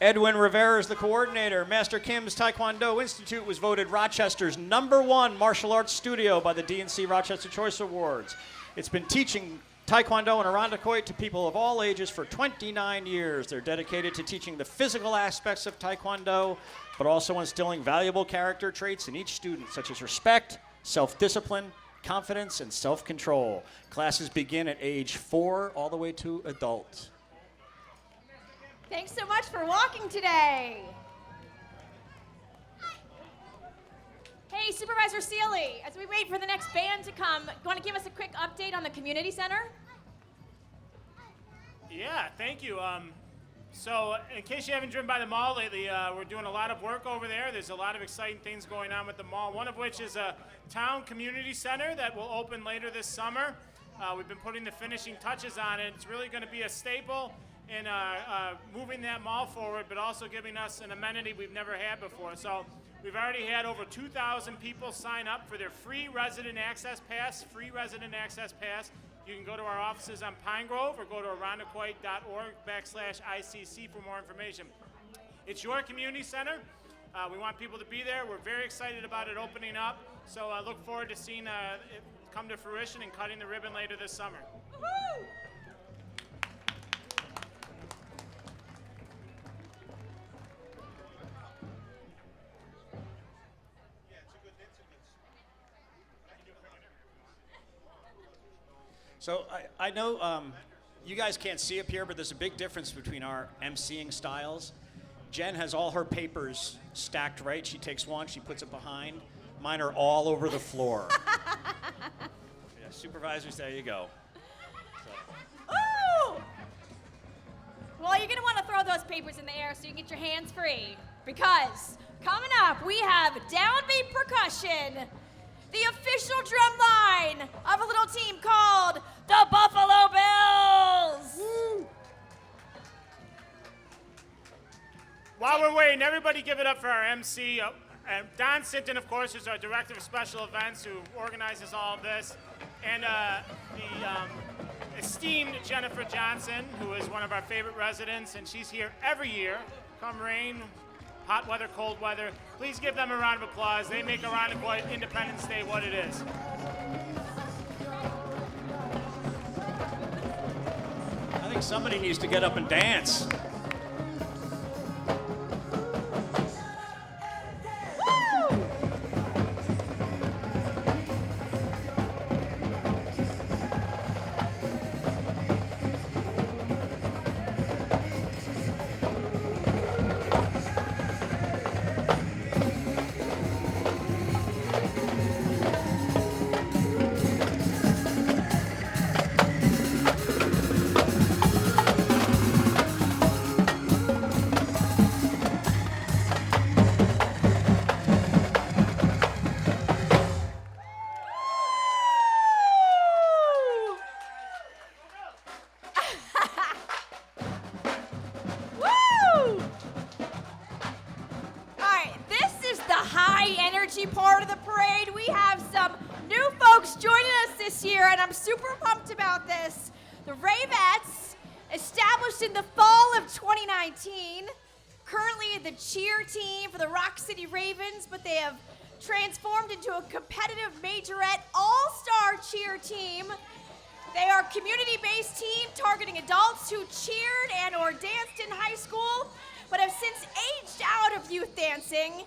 Edwin Rivera is the coordinator. Master Kim's Taekwondo Institute was voted Rochester's #1 martial arts studio by the DNC Rochester Choice Awards. It's been teaching Taekwondo in Irondequoit to people of all ages for 29 years. They're dedicated to teaching the physical aspects of Taekwondo, but also instilling valuable character traits in each student, such as respect, self-discipline, confidence, and self-control. Classes begin at age 4 all the way to adult. Thanks so much for walking today. Hey, Supervisor Seeley, as we wait for the next band to come, you want to give us a quick update on the community center? Yeah, thank you. So in case you haven't driven by the mall lately, we're doing a lot of work over there. There's a lot of exciting things going on with the mall, one of which is a town community center that will open later this summer. We've been putting the finishing touches on it. It's really going to be a staple in moving that mall forward, but also giving us an amenity we've never had before. So we've already had over 2,000 people sign up for their free resident access pass. You can go to our offices on Pine Grove or go to irondequoit.org/ICC for more information. It's your community center. We want people to be there. We're very excited about it opening up. So I look forward to seeing it come to fruition and cutting the ribbon later this summer. Woo-hoo! So I know you guys can't see up here, but there's a big difference between our emceeing styles. Jen has all her papers stacked right. She takes one, she puts it behind. Mine are all over the floor. Yeah, supervisors, there you go. Ooh! Well, you're going to want to throw those papers in the air so you can get your hands free. Because coming up, we have Downbeat Percussion, the official drum line of a little team called the Buffalo Bills. Woo. While we're waiting, everybody give it up for our MC. Don Sinton, of course, is our Director of Special Events who organizes all of this. And the esteemed Jennifer Johnson, who is one of our favorite residents, and she's here every year, come rain, hot weather, cold weather. Please give them a round of applause. They make Irondequoit Independence Day what it is. I think somebody needs to get up and dance. Part of the parade. We have some new folks joining us this year, and I'm super pumped about this. The Ravettes, established in the fall of 2019, currently the cheer team for the Rock City Ravens, but they have transformed into a competitive majorette all-star cheer team. They are a community-based team targeting adults who cheered and or danced in high school, but have since aged out of youth dancing.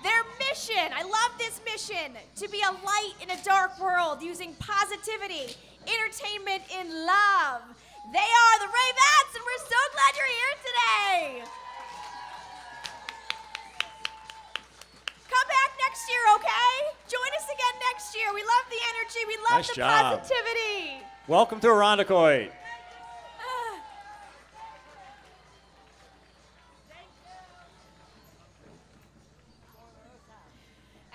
Their mission, I love this mission, to be a light in a dark world using positivity, entertainment, and love. They are the Ravettes, and we're so glad you're here today. Come back next year, okay? Join us again next year. We love the energy. We love Nice the job. positivity. Welcome to Irondequoit.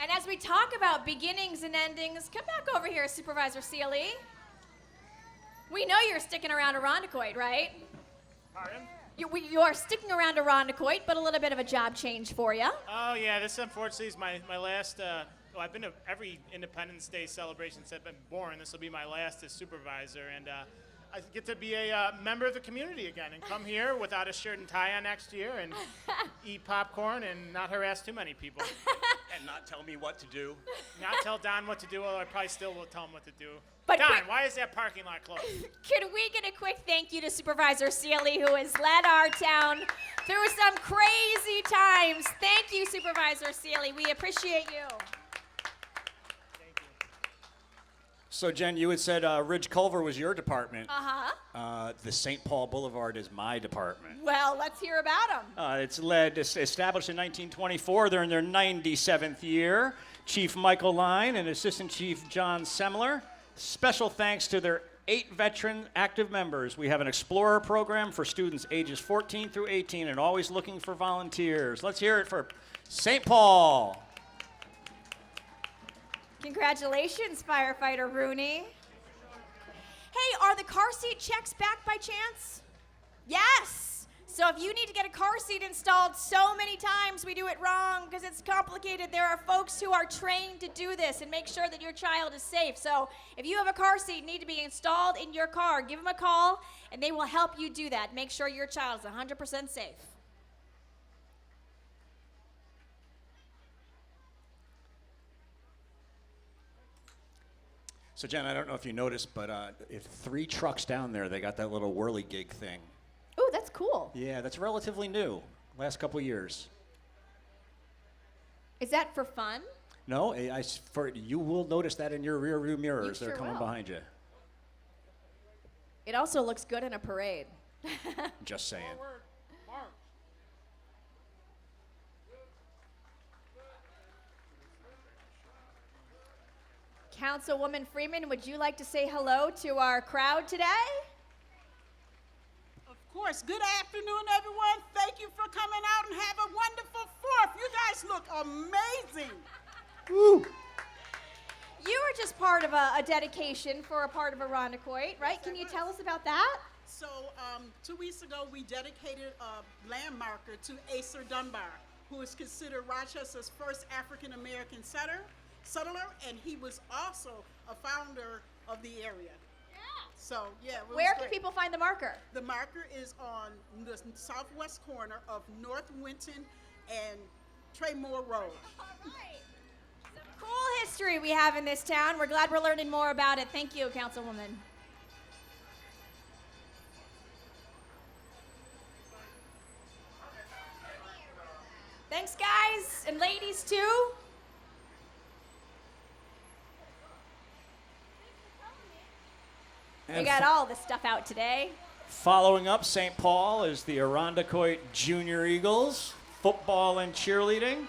And as we talk about beginnings and endings, come back over here, Supervisor Sealy. We know you're sticking around Irondequoit, right? Pardon? You are sticking around Irondequoit, but a little bit of a job change for you. Oh, yeah, this unfortunately is my last. Well, I've been to every Independence Day celebration since I've been born. This will be my last as supervisor. And I get to be a member of the community again and come here without a shirt and tie on next year and eat popcorn and not harass too many people. And not tell me what to do. Not tell Don what to do, although I probably still will tell him what to do. But Don, quick- why is that parking lot closed? Can we get a quick thank you to Supervisor Sealy, who has led our town through some crazy times? Thank you, Supervisor Sealy. We appreciate you. Thank you. So, Jen, you had said Ridge Culver was your department. Uh-huh. The St. Paul Boulevard is my department. Well, let's hear about them. It's established in 1924. They're in their 97th year. Chief Michael Line and Assistant Chief John Semler. Special thanks to their 8 veteran active members. We have an Explorer program for students ages 14 through 18 and always looking for volunteers. Let's hear it for St. Paul. Congratulations, Firefighter Rooney. Hey, are the car seat checks back by chance? Yes. So if you need to get a car seat installed, so many times we do it wrong because it's complicated. There are folks who are trained to do this and make sure that your child is safe. So if you have a car seat need to be installed in your car, give them a call and they will help you do that. Make sure your child is 100% safe. So, Jen, I don't know if you noticed, but if 3 trucks down there, they got that little whirligig thing. Ooh, that's cool. Yeah, that's relatively new. Last couple years. Is that for fun? No, you will notice that in your rear view mirrors. You They're sure coming will. behind you. It also looks good in a parade. Just saying. Councilwoman Freeman, would you like to say hello to our crowd today? Of course. Good afternoon, everyone. Thank you for coming out and have a wonderful 4th. You guys look amazing. Woo! You were just part of a dedication for a part of Irondequoit, right? Can you tell us about that? So 2 weeks ago, we dedicated a land marker to Acer Dunbar, who is considered Rochester's first African-American settler, and he was also a founder of the area. So, yeah, it was Where can great. people find the marker? The marker is on the southwest corner of North Winton and Traymore Road. All right. Some cool history we have in this town. We're glad we're learning more about it. Thank you, Councilwoman. Thanks, guys, and ladies, too. We And got all this stuff out today. following up St. Paul is the Irondequoit Junior Eagles, football and cheerleading.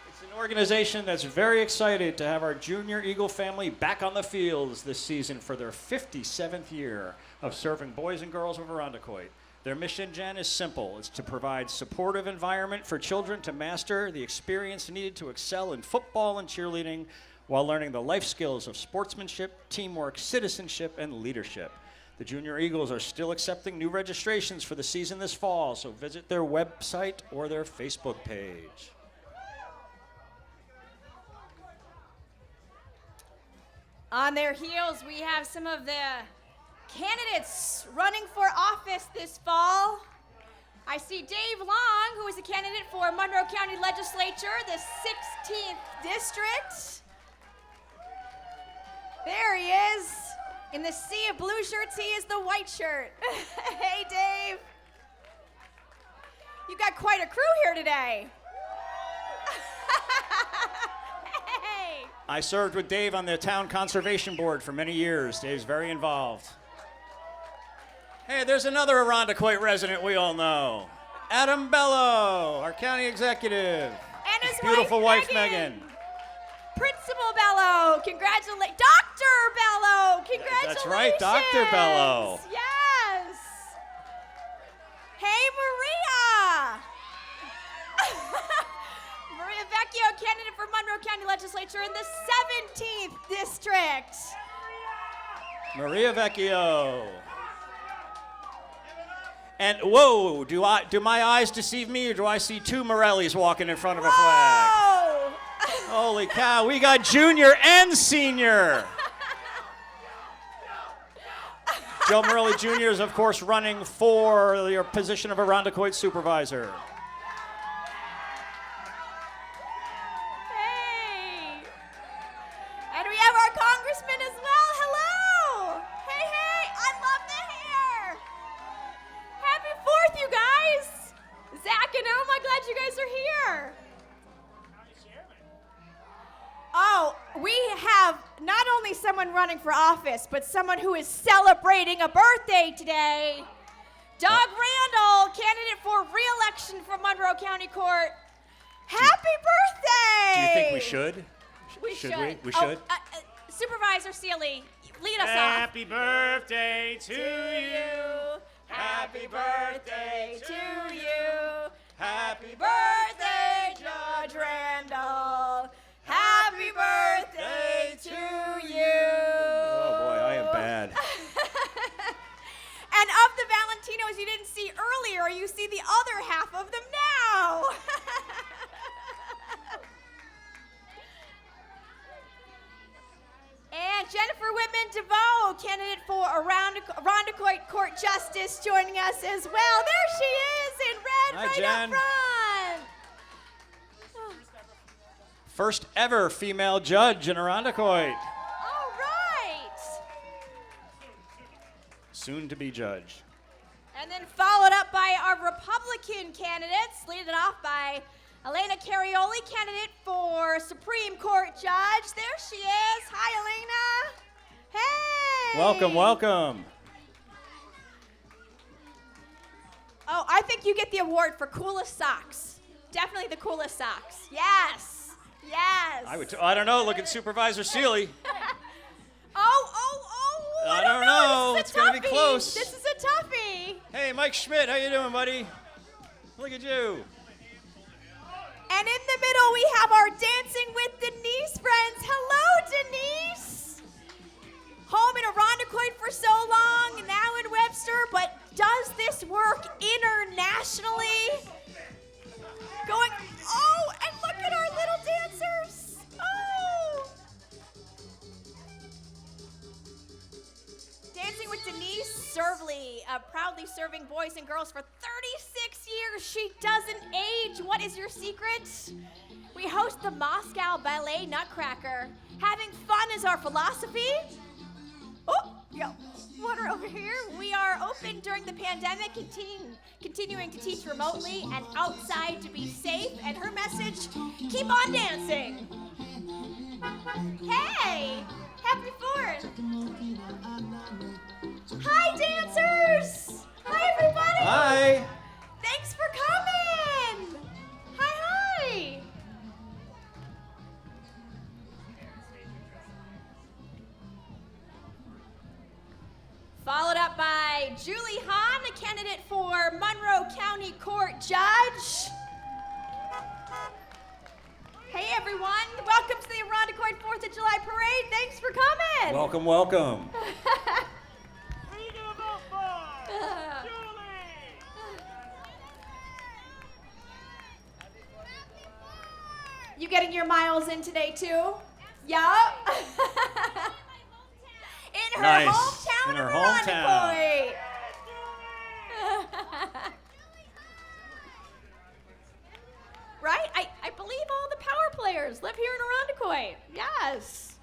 It's an organization that's very excited to have our Junior Eagle family back on the fields this season for their 57th year of serving boys and girls of Irondequoit. Their mission, Jen, is simple. It's to provide supportive environment for children to master the experience needed to excel in football and cheerleading while learning the life skills of sportsmanship, teamwork, citizenship, and leadership. The Junior Eagles are still accepting new registrations for the season this fall, so visit their website or their Facebook page. On their heels, we have some of the candidates running for office this fall. I see Dave Long, who is a candidate for Monroe County Legislature, the 16th District. There he is. In the sea of blue shirts, he is the white shirt. Hey, Dave. You got quite a crew here today. I served with Dave on the town conservation board for many years. Dave's very involved. Hey, there's another Irondequoit resident we all know. Adam Bello, our county executive. And his Beautiful wife, Megan. Megan. Principal Bello, congratulations. Dr. Bello, congratulations. That's right, Dr. Bello. Yes. Hey, Maria. Maria Vecchio, candidate for Monroe County Legislature in the 17th District. Maria Vecchio. And whoa, do my eyes deceive me, or do I see two Morellis walking in front of a flag? Oh. Holy cow, we got junior and senior. Joe Morelli Jr. is, of course, running for your position of Irondequoit supervisor. Hey. And we have our congressman as well. Hello. Hey. I love the hair. Happy 4th, you guys. Zach and Elm, I'm glad you guys are here. Oh, we have not only someone running for office, but someone who is celebrating a birthday today. Doug Randall, candidate for re-election from Monroe County Court. Happy birthday! Do you think we should? We should. We should? Supervisor Sealy, lead us off. Happy birthday to you. Happy birthday to you. Happy Birthday, Judge Randall. Happy birthday to you. Oh boy, I am bad. And of the Valentinos you didn't see earlier, you see the other half of them now. And Jennifer Whitman DeVoe, candidate for Irondequoit Court Justice, joining us as well. There she is in red, Hi, right Jen. up front. First ever female judge in Irondequoit. All right. Soon to be judge. And then followed up by our Republican candidates, leading off by Elena Carioli, candidate for Supreme Court Judge. There she is. Hi, Elena. Hey. Welcome, welcome. Oh, I think you get the award for coolest socks. Definitely the coolest socks. Yes. Yes. I don't know. Look at Supervisor Sealy. I don't know. This is It's a gonna be toughie. close. This is a toughie. Hey, Mike Schmidt, how you doing, buddy? Look at you. And in the middle, we have our Dancing with Denise friends. Hello, Denise. Home in Irondequoit for so long, now in Webster, but does this work internationally? And look at our little dancers. Oh. Dancing with Denise Servley, proudly serving boys and girls for 36 years. She doesn't age. What is your secret? We host the Moscow Ballet Nutcracker. Having fun is our philosophy. Oh, yeah. Water over here. We are open during the pandemic, continuing to teach remotely and outside to be safe. And her message, keep on dancing. Hey, happy 4th. Hi, dancers. Hi, everybody. Hi. Thanks for coming. Hi. Followed up by Julie Hahn, a candidate for Monroe County Court Judge. Hey everyone, welcome to the Irondequoit 4th of July Parade. Thanks for coming. Welcome, welcome. Who are you gonna vote for? Julie! You getting your miles in today too? Yup. In her Nice. hometown In her of hometown. Irondequoit. Right? I believe all the power players live here in Irondequoit. Yes.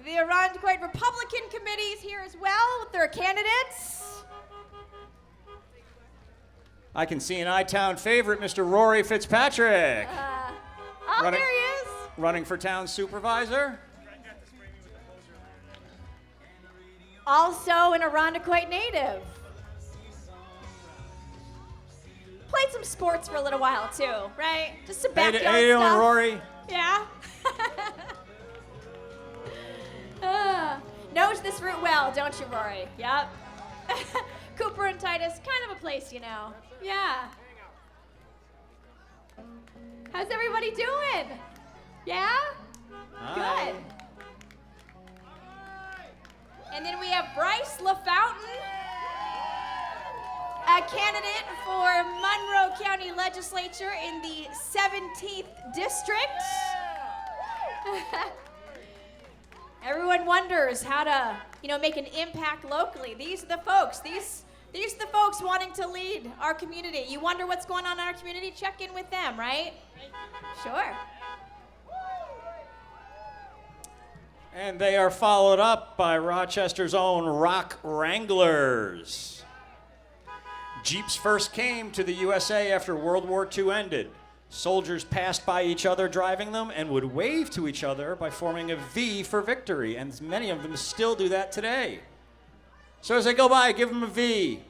The Irondequoit Republican Committee is here as well with their candidates. I can see an I-Town favorite, Mr. Rory Fitzpatrick. Oh, Running- there he is. running for town supervisor. Also an Irondequoit native. Played some sports for a little while too, right? Just some Hey, backyard how you doing, stuff. Rory? Yeah. Knows this route well, don't you, Rory? Yep. Cooper and Titus, kind of a place, you know. Yeah. How's everybody doing? Yeah? Hi. Good. And then we have Bryce LaFountain, a candidate for Monroe County Legislature in the 17th District. Everyone wonders how to, make an impact locally. These are the folks. These are the folks wanting to lead our community. You wonder what's going on in our community? Check in with them, right? Sure. And they are followed up by Rochester's own Rock Wranglers. Jeeps first came to the USA after World War II ended. Soldiers passed by each other driving them and would wave to each other by forming a V for victory, and many of them still do that today. So as they go by, give them a V.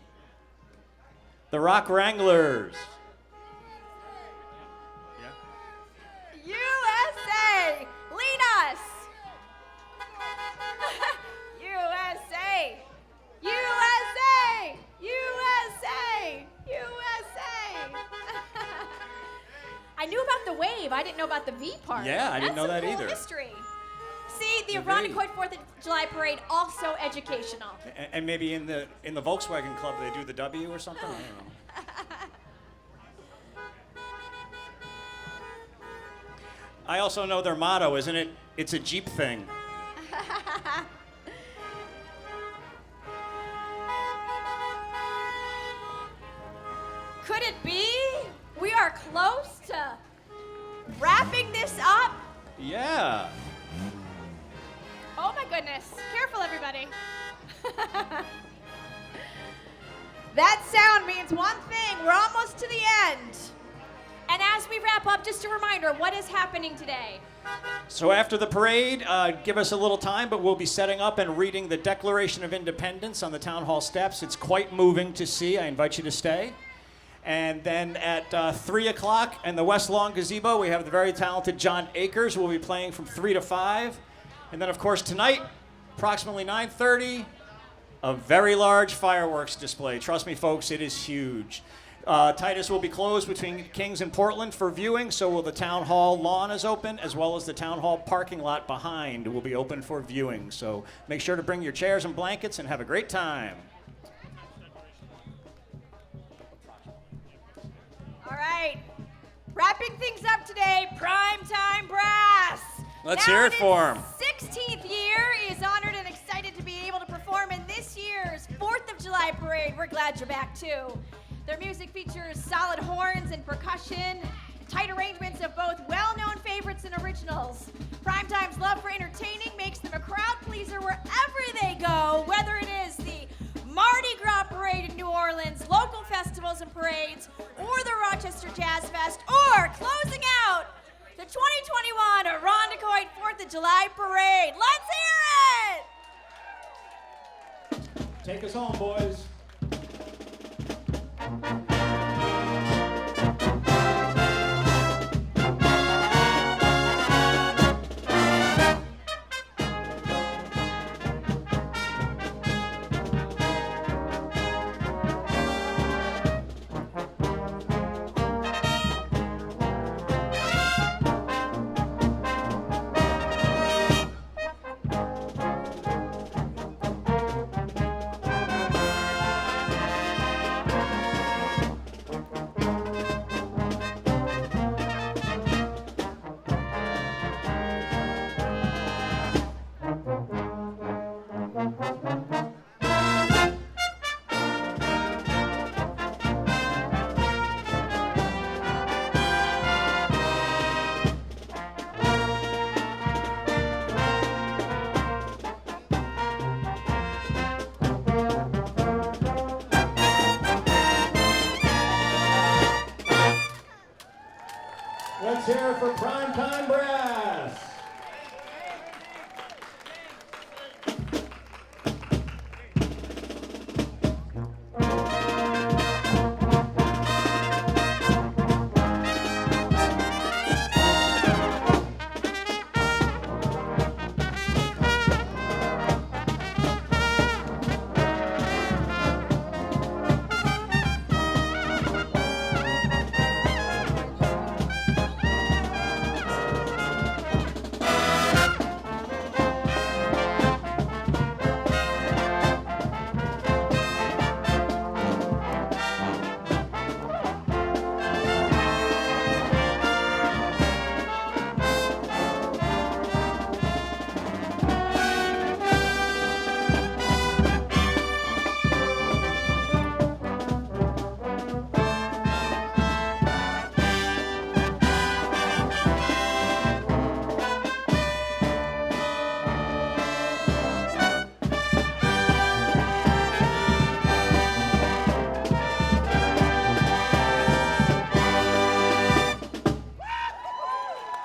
The Rock Wranglers. USA, lead us. USA, USA, USA, USA. I knew about the wave. I didn't know about the V part. Yeah, I didn't know that That's some cool either. history. See, the The V. Irondequoit 4th of July parade also educational. And maybe in the Volkswagen Club they do the W or something. I don't know. I also know their motto, isn't it? It's a Jeep thing. Could it be? We are close to wrapping this up. Yeah. Oh my goodness. Careful, everybody. That sound means one thing. We're almost to the end. And as we wrap up, just a reminder, what is happening today? So after the parade, give us a little time, but we'll be setting up and reading the Declaration of Independence on the Town Hall steps. It's quite moving to see. I invite you to stay. And then at 3 o'clock in the West Lawn Gazebo, we have the very talented John Akers, who will be playing from 3 to 5. And then, of course, tonight, approximately 9:30, a very large fireworks display. Trust me, folks, it is huge. Titus will be closed between Kings and Portland for viewing, so will the Town Hall lawn is open, as well as the Town Hall parking lot behind will be open for viewing. So make sure to bring your chairs and blankets and have a great time. All right. Wrapping things up today, Primetime Brass. Let's hear it for 'em. 16th year is honored and excited to be able to perform in this year's 4th of July parade. We're glad you're back too. Their music features solid horns and percussion, tight arrangements of both well-known favorites and originals. Primetime's love for entertaining makes them a crowd pleaser wherever they go, whether it is the Mardi Gras Parade in New Orleans, local festivals and parades, or the Rochester Jazz Fest, or closing out the 2021 Irondequoit 4th of July Parade. Let's hear it! Take us home, boys. Let's hear it for Primetime Brass.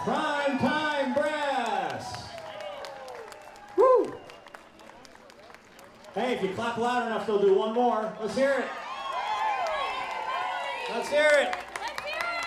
Primetime Brass. Woo! Hey, if you clap loud enough, they'll do one more. Let's hear it. Let's hear it. Let's hear it!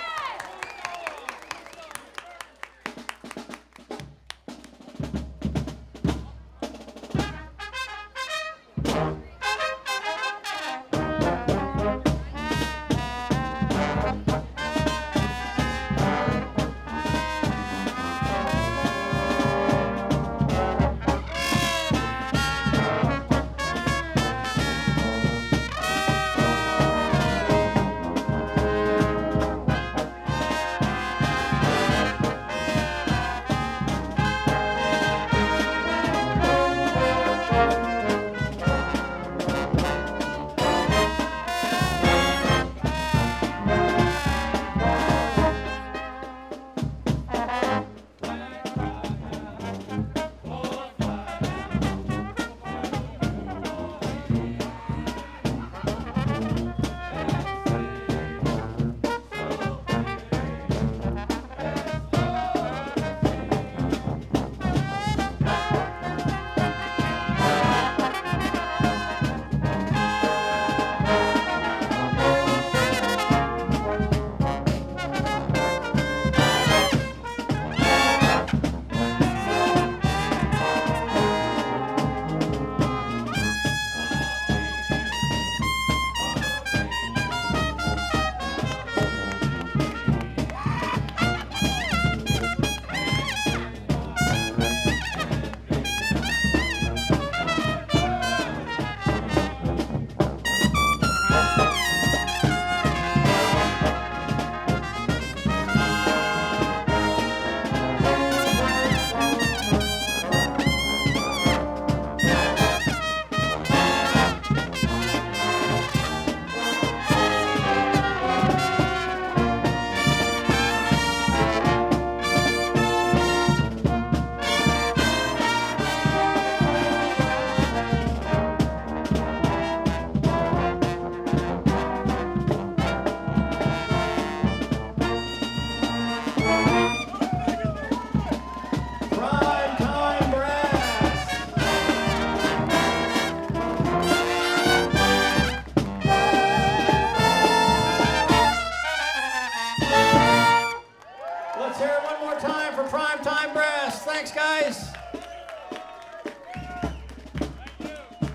Thanks, guys.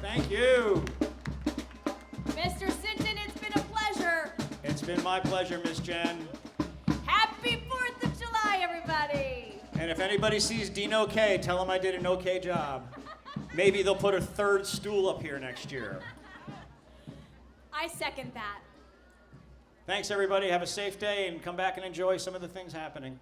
Thank you. Mr. Sinton, it's been a pleasure. It's been my pleasure, Miss Jen. Happy 4th of July, everybody. And if anybody sees Dean OK, tell him I did an okay job. Maybe they'll put a third stool up here next year. I second that. Thanks, everybody. Have a safe day and come back and enjoy some of the things happening.